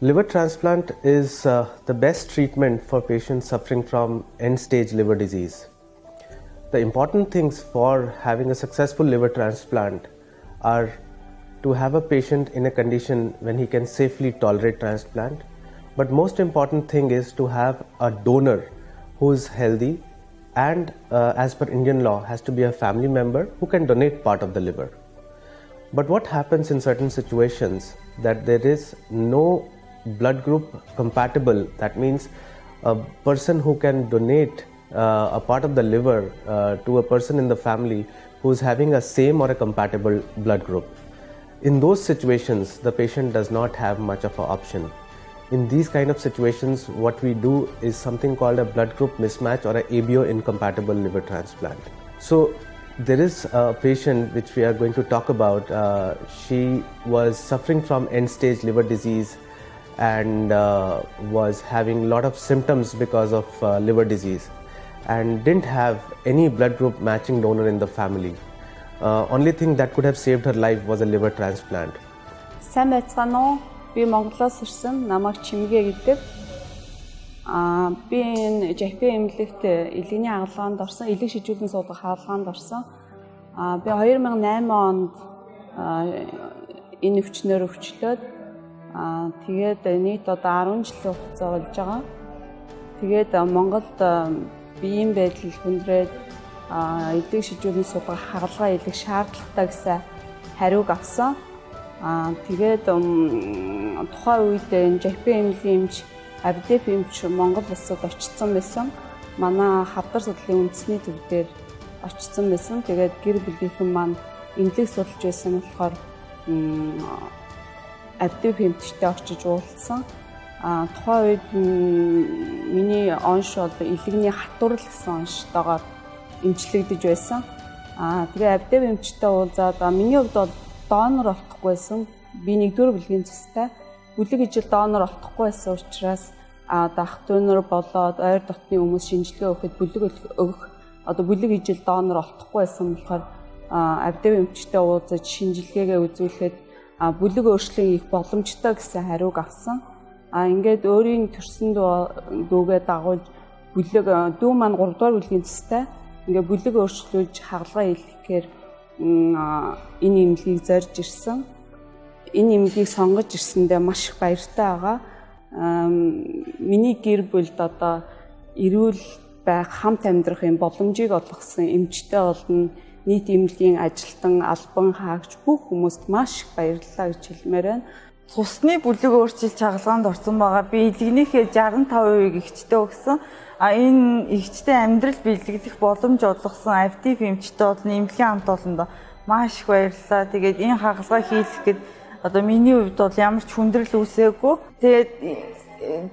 Liver transplant is the best treatment for patients suffering from end-stage liver disease. The important things for having a successful liver transplant are to have a patient in a condition when he can safely tolerate transplant. But most important thing is to have a donor who is healthy and as per Indian law has to be a family member who can donate part of the liver. But what happens in certain situations that there is no blood group compatible, that means a person who can donate a part of the liver to a person in the family who is having a same or a compatible blood group. In those situations, the patient does not have much of an option. In these kind of situations, what we do is something called a blood group mismatch or a ABO incompatible liver transplant. So there is a patient which we are going to talk about. She was suffering from end-stage liver disease and was having a lot of symptoms because of liver disease and didn't have any blood group matching donor in the family. Only thing that could have saved her life was a liver transplant. Сайн байцгаана уу? Би Монголоос ирсэн. Намайг Чимгээ гэдэг. Би энэ JP эмнэлэгт элэгний хаалгаанд орсон, элэг шижүүлэн суулгах хаалгаанд орсон. Би 2008 онд энэ өвчнөөр өвчлөөд тэгээд нийт одоо 10 жилийн хугацаа болж байгаа. Тэгээд Монголд биеийн байдал хүндрээд элэг шижүүлэн суулгах хаалгаа элэг шаардлагатай гэсэн хариуг авсан. Тэгээд тухайн үед JP эмнэлгийн эмч Авдеп эмч Монгол улсад очсон байсан. Манай хавдар судлалын үндэсний төв дээр очсон байсан. Тэгээд гэр бүлийнхэн маань эмнэлэг судалж байсан болохоор Авдеп эмчтэй очиж уулзсан. Тухайн үед миний онш бол элэгний хатуурал гэсэн онштойгоор эмчлэгдэж байсан. Тэгээ Авдеп эмчтэй уулзаад миний хувьд бол донор олохгүй байсан. Би нэгдүгээр бүлгийн цэстэй бүлэг ижил донор олохгүй байсан учраас ах донор болоод ойр дотны хүмүүс шинжилгээ өгөхөд бүлэг өгөх одоо бүлэг ижил донор олохгүй байсан болохоор Авдеп эмчтэй уулзаж шинжилгээгээ үзүүлэхэд бүлэг өөрчлөн их боломжтой гэсэн хариуг авсан. Ингээд өөрийн төрсөн дүүгээ дагуулж бүлэг дүү маань 3 дугаар бүлгийн цэстэй ингээд бүлэг өөрчлүүлж хагалгаа хийхээр энэ эмнэлгийг зорж ирсэн. Энэ эмнэлгийг сонгож ирсэндээ маш их баяртай байгаа. Миний гэр бүлд одоо эрүүл байх, хамт амьдрах юм боломжийг олгосон эмчтэй болно. Нийт эмнэлгийн ажилтан, албан хаагч бүх хүмүүст маш их баярлалаа гэж хэлмээр байна. Цусны бүлэг өөрчилж хагалгаанд орсон байгаа. Би элэгнийхээ 65%-ийг эгчтэй өгсөн. Энэ эгчтэй амьдрал бэлгэлэх боломж олгосон Авдеп эмчтэй болон эмнэлгийн хамт олондоо маш их баярлалаа. Тэгээд энэ хагалгаа хийлгэхэд одоо миний хувьд бол ямар ч хүндрэл үүсээгүй. Тэгээд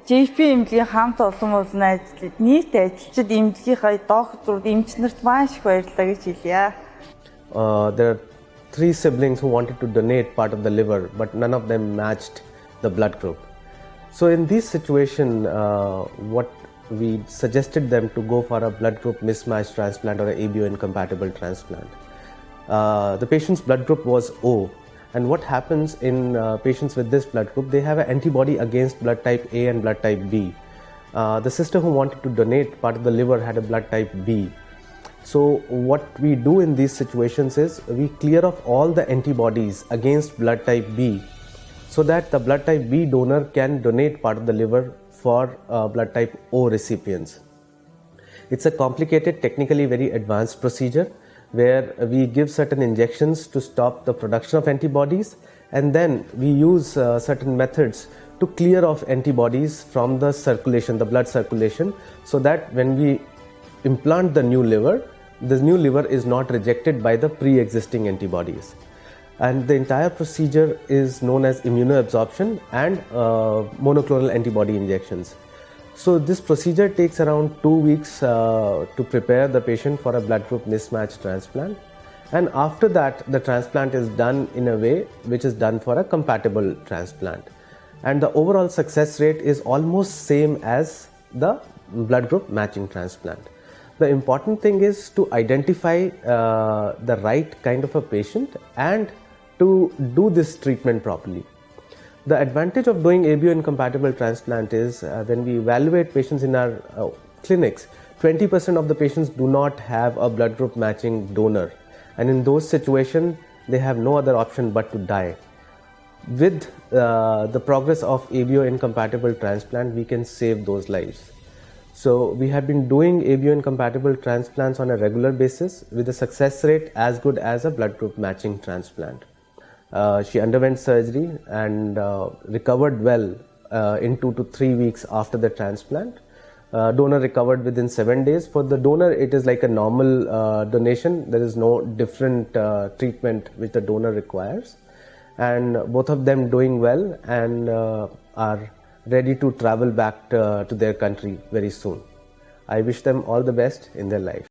JP эмнэлгийн хамт олон болон ажил нийт ажилчид эмнэлгийнхаа докторууд эмч нарт маш их баярлалаа гэж хэлье. There are 3 siblings who wanted to donate part of the liver, but none of them matched the blood group. So in this situation, what we suggested them to go for a blood group mismatch transplant or a ABO incompatible transplant. The patient's blood group was O, and what happens in patients with this blood group, they have an antibody against blood type A and blood type B. The sister who wanted to donate part of the liver had a blood type B. So what we do in these situations is we clear off all the antibodies against blood type B so that the blood type B donor can donate part of the liver for blood type O recipients. It's a complicated, technically very advanced procedure where we give certain injections to stop the production of antibodies, and then we use certain methods to clear off antibodies from the circulation, the blood circulation, so that when we implant the new liver is not rejected by the pre-existing antibodies. And the entire procedure is known as immunoabsorption and monoclonal antibody injections. So this procedure takes around 2 weeks to prepare the patient for a blood group mismatch transplant. And after that, the transplant is done in a way which is done for a compatible transplant. And the overall success rate is almost same as the blood group matching transplant. The important thing is to identify the right kind of a patient and to do this treatment properly. The advantage of doing ABO incompatible transplant is when we evaluate patients in our clinics, 20% of the patients do not have a blood group matching donor, and in those situations they have no other option but to die. With the progress of ABO incompatible transplant, we can save those lives. So we have been doing ABO incompatible transplants on a regular basis with a success rate as good as a blood group matching transplant. She underwent surgery and recovered well in 2 to 3 weeks after the transplant. Donor recovered within 7 days. For the donor, it is like a normal donation. There is no different treatment which the donor requires. And both of them doing well and are ready to travel back to their country very soon. I wish them all the best in their life.